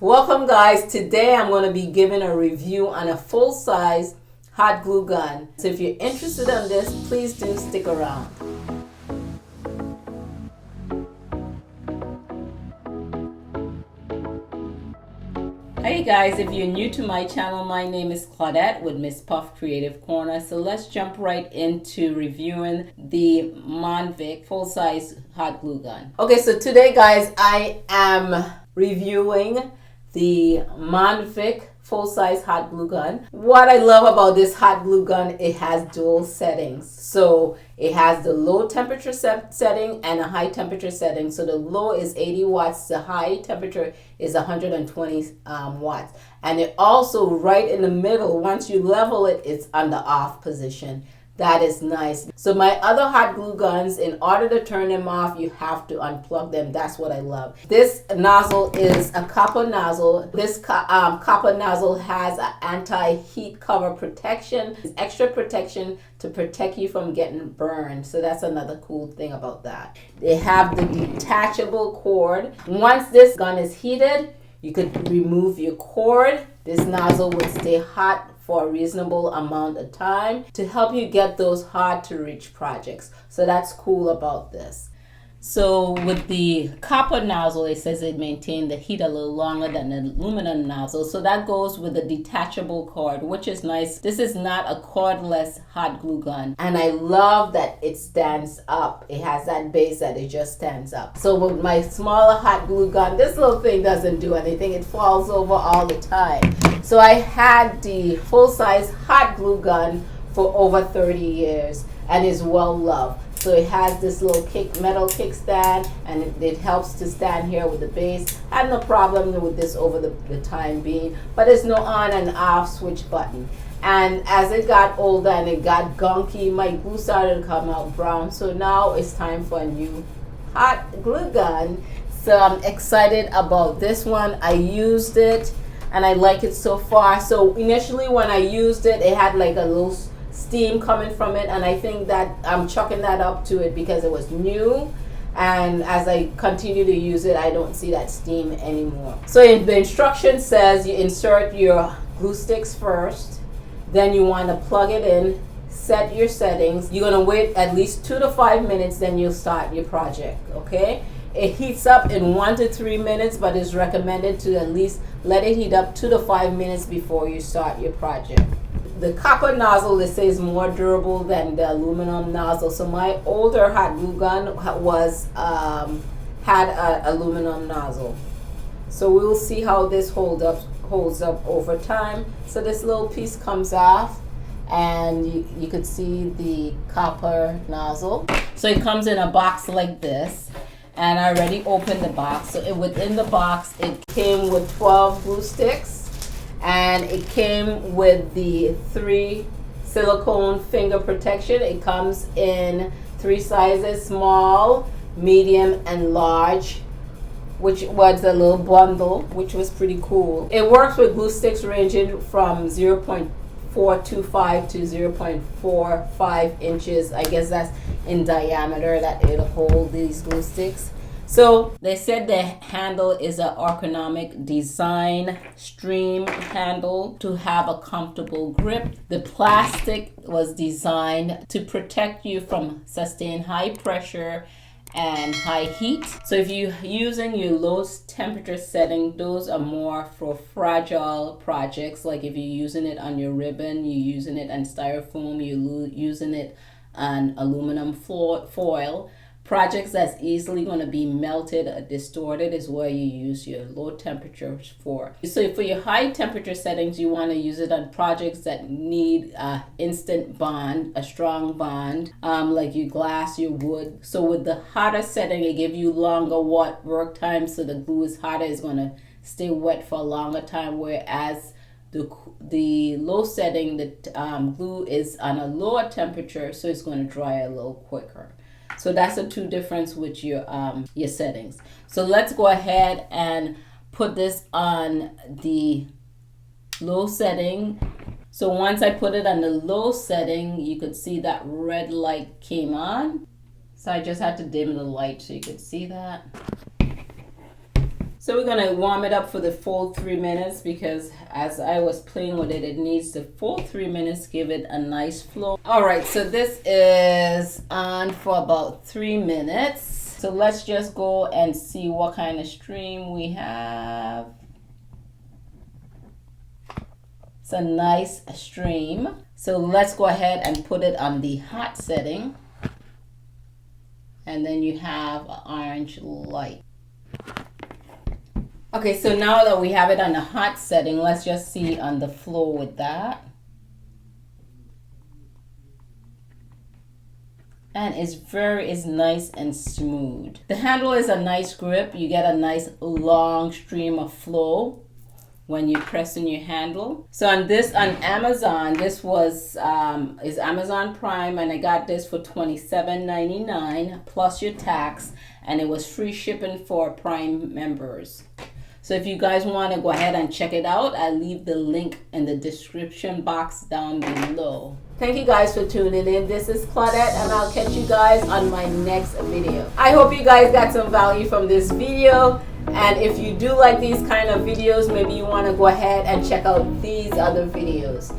Welcome guys, today I'm going to be giving a review on a full-size hot glue gun. So if you're interested in this, please do stick around. Hey guys, if you're new to my channel, my name is Claudette with Miss Puff Creative Corner. So let's jump right into reviewing the Monvict full-size hot glue gun. Okay, so today guys, I am reviewing the Monvict full-size hot glue gun. What I love about this hot glue gun, it has dual settings. So it has the low temperature setting and a high temperature setting. So the low is 80 watts, the high temperature is 120 watts. And it also right in the middle, once you level it, it's on the off position. That is nice. So my other hot glue guns, in order to turn them off, you have to unplug them. That's what I love. This nozzle is a copper nozzle. This copper nozzle has an anti-heat cover protection. It's extra protection to protect you from getting burned. So that's another cool thing about that. They have the detachable cord. Once this gun is heated, you could remove your cord. This nozzle would stay hot for a reasonable amount of time to help you get those hard to reach projects. So that's cool about this. So with the copper nozzle, it says it maintains the heat a little longer than the aluminum nozzle. So that goes with the detachable cord, which is nice. This is not a cordless hot glue gun. And I love that it stands up. It has that base that it just stands up. So with my smaller hot glue gun, this little thing doesn't do anything. It falls over all the time. So I had the full-size hot glue gun for over 30 years and is well loved. So it has this little metal kickstand, and it helps to stand here with the base. I had no problem with this over the time being, but there's no on and off switch button. And as it got older and it got gunky, my glue started to come out brown. So now it's time for a new hot glue gun. So I'm excited about this one. I used it and I like it so far. So initially when I used it, it had like a little steam coming from it, and I think that I'm chalking that up to it because it was new, and as I continue to use it, I don't see that steam anymore. So the instruction says you insert your glue sticks first, then you want to plug it in, set your settings. You're going to wait at least 2 to 5 minutes, then you'll start your project. Okay, it heats up in 1 to 3 minutes, but it's recommended to at least let it heat up 2 to 5 minutes before you start your project. The copper nozzle, it says, more durable than the aluminum nozzle. So my older hot glue gun had an aluminum nozzle. So we'll see how this holds up over time. So this little piece comes off, and you could see the copper nozzle. So it comes in a box like this, and I already opened the box. So within the box, it came with 12 glue sticks. And it came with the 3 silicone finger protection. It comes in 3 sizes: small, medium, and large, which was a little bundle, which was pretty cool. It works with glue sticks ranging from 0.425 to 0.45 inches. I guess that's in diameter that it'll hold these glue sticks. So they said the handle is an ergonomic design stream handle to have a comfortable grip. The plastic was designed to protect you from sustained high pressure and high heat. So if you're using your low temperature setting, those are more for fragile projects. Like if you're using it on your ribbon, you're using it on styrofoam, you're using it on aluminum foil. Projects that's easily going to be melted or distorted is where you use your low temperatures for. So for your high temperature settings, you want to use it on projects that need instant bond, a strong bond, like your glass, your wood. So with the hotter setting, it gives you longer work time, so the glue is hotter, is going to stay wet for a longer time, whereas the low setting, the glue is on a lower temperature, so it's going to dry a little quicker. So that's the two difference with your settings. So let's go ahead and put this on the low setting. So once I put it on the low setting, you could see that red light came on. So I just had to dim the light so you could see that. So we're gonna warm it up for the full 3 minutes, because as I was playing with it, it needs the full 3 minutes, give it a nice flow. All right, so this is on for about 3 minutes. So let's just go and see what kind of stream we have. It's a nice stream. So let's go ahead and put it on the hot setting. And then you have an orange light. Okay, so now that we have it on the hot setting, let's just see on the flow with that. And it's nice and smooth. The handle is a nice grip. You get a nice long stream of flow when you press in your handle. So on Amazon, this was is Amazon Prime, and I got this for $27.99 plus your tax, and it was free shipping for Prime members. So if you guys want to go ahead and check it out, I'll leave the link in the description box down below. Thank you guys for tuning in. This is Claudette, and I'll catch you guys on my next video. I hope you guys got some value from this video. And if you do like these kind of videos, maybe you want to go ahead and check out these other videos.